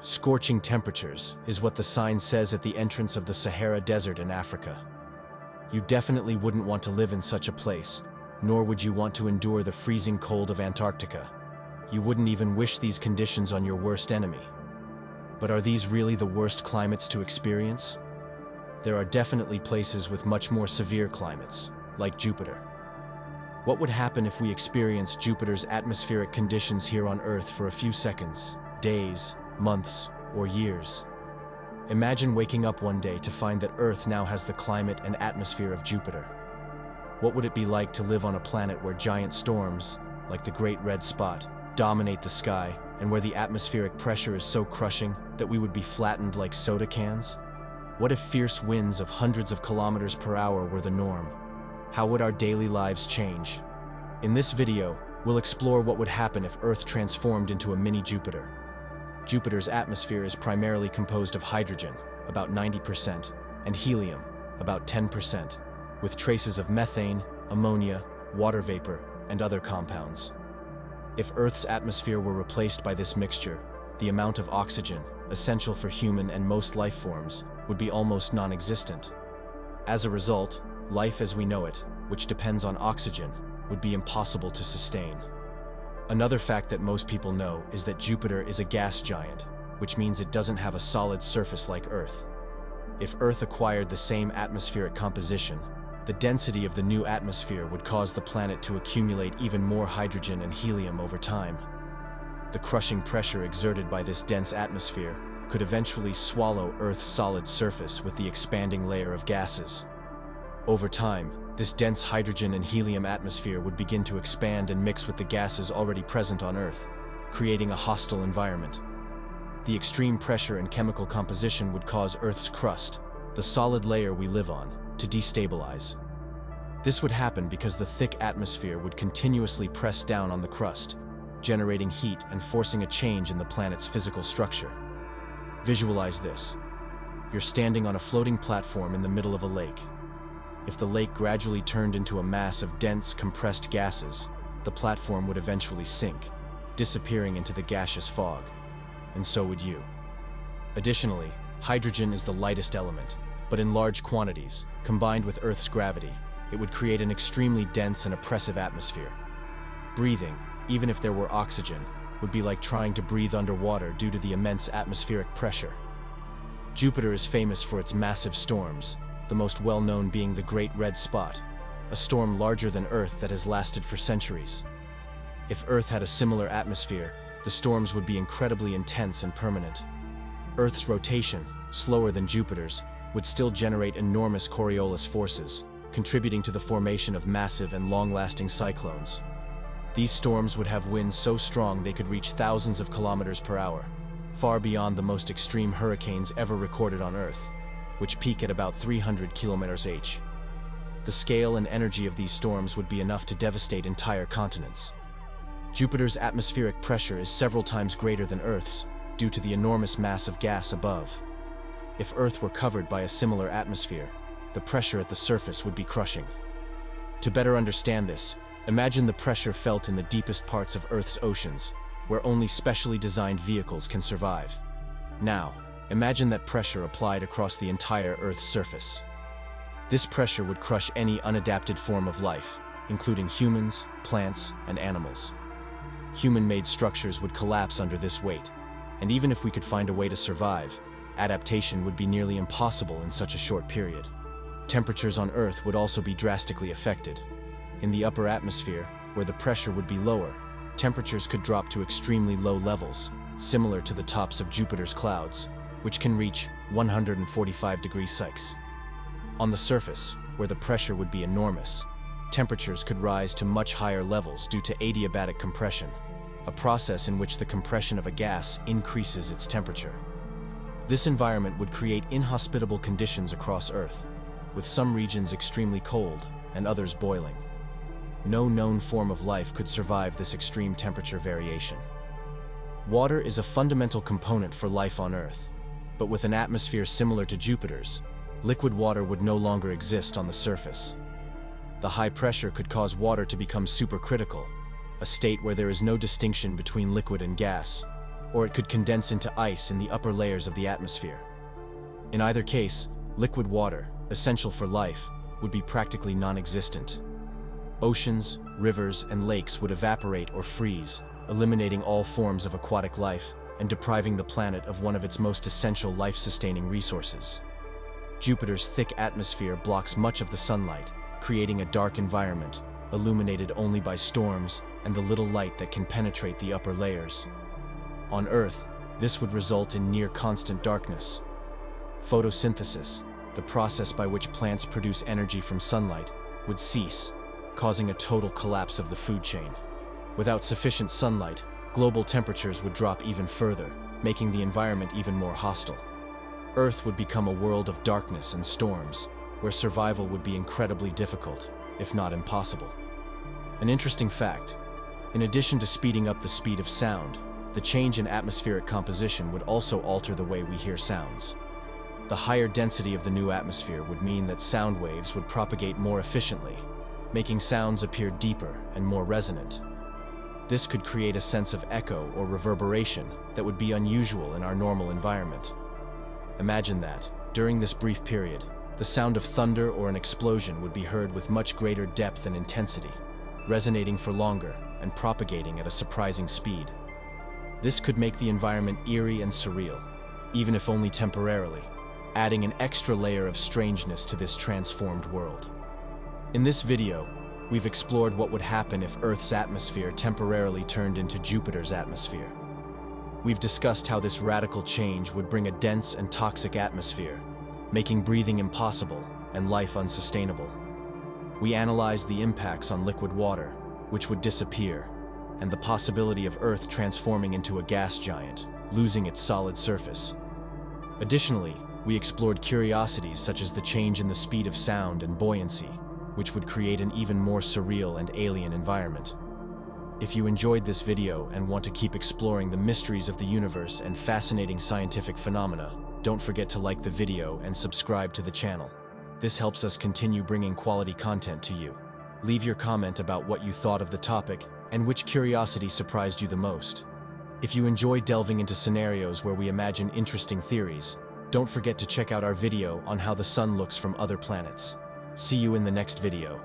Scorching temperatures is what the sign says at the entrance of the Sahara Desert in Africa. You definitely wouldn't want to live in such a place, nor would you want to endure the freezing cold of Antarctica. You wouldn't even wish these conditions on your worst enemy. But are these really the worst climates to experience? There are definitely places with much more severe climates, like Jupiter. What would happen if we experienced Jupiter's atmospheric conditions here on Earth for a few seconds, days, months, or years? Imagine waking up one day to find that Earth now has the climate and atmosphere of Jupiter. What would it be like to live on a planet where giant storms, like the Great Red Spot, dominate the sky, and where the atmospheric pressure is so crushing that we would be flattened like soda cans? What if fierce winds of hundreds of kilometers per hour were the norm? How would our daily lives change? In this video, we'll explore what would happen if Earth transformed into a mini Jupiter. Jupiter's atmosphere is primarily composed of hydrogen, about 90%, and helium, about 10%, with traces of methane, ammonia, water vapor, and other compounds. If Earth's atmosphere were replaced by this mixture, the amount of oxygen, essential for human and most life forms, would be almost non-existent. As a result, life as we know it, which depends on oxygen, would be impossible to sustain. Another fact that most people know is that Jupiter is a gas giant, which means it doesn't have a solid surface like Earth. If Earth acquired the same atmospheric composition, the density of the new atmosphere would cause the planet to accumulate even more hydrogen and helium over time. The crushing pressure exerted by this dense atmosphere could eventually swallow Earth's solid surface with the expanding layer of gases. Over time, this dense hydrogen and helium atmosphere would begin to expand and mix with the gases already present on Earth, creating a hostile environment. The extreme pressure and chemical composition would cause Earth's crust, the solid layer we live on, to destabilize. This would happen because the thick atmosphere would continuously press down on the crust, generating heat and forcing a change in the planet's physical structure. Visualize this. You're standing on a floating platform in the middle of a lake. If the lake gradually turned into a mass of dense, compressed gases, the platform would eventually sink, disappearing into the gaseous fog. And so would you. Additionally, hydrogen is the lightest element, but in large quantities, combined with Earth's gravity, it would create an extremely dense and oppressive atmosphere. Breathing, even if there were oxygen, would be like trying to breathe underwater due to the immense atmospheric pressure. Jupiter is famous for its massive storms, the most well-known being the Great Red Spot, a storm larger than Earth that has lasted for centuries. If Earth had a similar atmosphere, the storms would be incredibly intense and permanent. Earth's rotation, slower than Jupiter's, would still generate enormous Coriolis forces, contributing to the formation of massive and long-lasting cyclones. These storms would have winds so strong they could reach thousands of kilometers per hour, far beyond the most extreme hurricanes ever recorded on Earth, which peak at about 300 km/h. The scale and energy of these storms would be enough to devastate entire continents. Jupiter's atmospheric pressure is several times greater than Earth's, due to the enormous mass of gas above. If Earth were covered by a similar atmosphere, the pressure at the surface would be crushing. To better understand this, imagine the pressure felt in the deepest parts of Earth's oceans, where only specially designed vehicles can survive. Now, imagine that pressure applied across the entire Earth's surface. This pressure would crush any unadapted form of life, including humans, plants, and animals. Human-made structures would collapse under this weight, and even if we could find a way to survive, adaptation would be nearly impossible in such a short period. Temperatures on Earth would also be drastically affected. In the upper atmosphere, where the pressure would be lower, temperatures could drop to extremely low levels, similar to the tops of Jupiter's clouds, which can reach 145 degrees Celsius. On the surface, where the pressure would be enormous, temperatures could rise to much higher levels due to adiabatic compression, a process in which the compression of a gas increases its temperature. This environment would create inhospitable conditions across Earth, with some regions extremely cold and others boiling. No known form of life could survive this extreme temperature variation. Water is a fundamental component for life on Earth, but with an atmosphere similar to Jupiter's, liquid water would no longer exist on the surface. The high pressure could cause water to become supercritical, a state where there is no distinction between liquid and gas. or it could condense into ice in the upper layers of the atmosphere. In either case, liquid water, essential for life, would be practically non-existent. Oceans, rivers, and lakes would evaporate or freeze, eliminating all forms of aquatic life and depriving the planet of one of its most essential life-sustaining resources. Jupiter's thick atmosphere blocks much of the sunlight, creating a dark environment, illuminated only by storms and the little light that can penetrate the upper layers. On Earth, this would result in near-constant darkness. Photosynthesis, the process by which plants produce energy from sunlight, would cease, causing a total collapse of the food chain. Without sufficient sunlight, global temperatures would drop even further, making the environment even more hostile. Earth would become a world of darkness and storms, where survival would be incredibly difficult, if not impossible. An interesting fact: in addition to speeding up the speed of sound, the change in atmospheric composition would also alter the way we hear sounds. The higher density of the new atmosphere would mean that sound waves would propagate more efficiently, making sounds appear deeper and more resonant. This could create a sense of echo or reverberation that would be unusual in our normal environment. Imagine that, during this brief period, the sound of thunder or an explosion would be heard with much greater depth and intensity, resonating for longer and propagating at a surprising speed. This could make the environment eerie and surreal, even if only temporarily, adding an extra layer of strangeness to this transformed world. In this video, we've explored what would happen if Earth's atmosphere temporarily turned into Jupiter's atmosphere. We've discussed how this radical change would bring a dense and toxic atmosphere, making breathing impossible and life unsustainable. We analyzed the impacts on liquid water, which would disappear, and the possibility of Earth transforming into a gas giant, losing its solid surface. Additionally, we explored curiosities such as the change in the speed of sound and buoyancy, which would create an even more surreal and alien environment. If you enjoyed this video and want to keep exploring the mysteries of the universe and fascinating scientific phenomena, don't forget to like the video and subscribe to the channel. This helps us continue bringing quality content to you. Leave your comment about what you thought of the topic and which curiosity surprised you the most. If you enjoy delving into scenarios where we imagine interesting theories, don't forget to check out our video on how the sun looks from other planets. See you in the next video.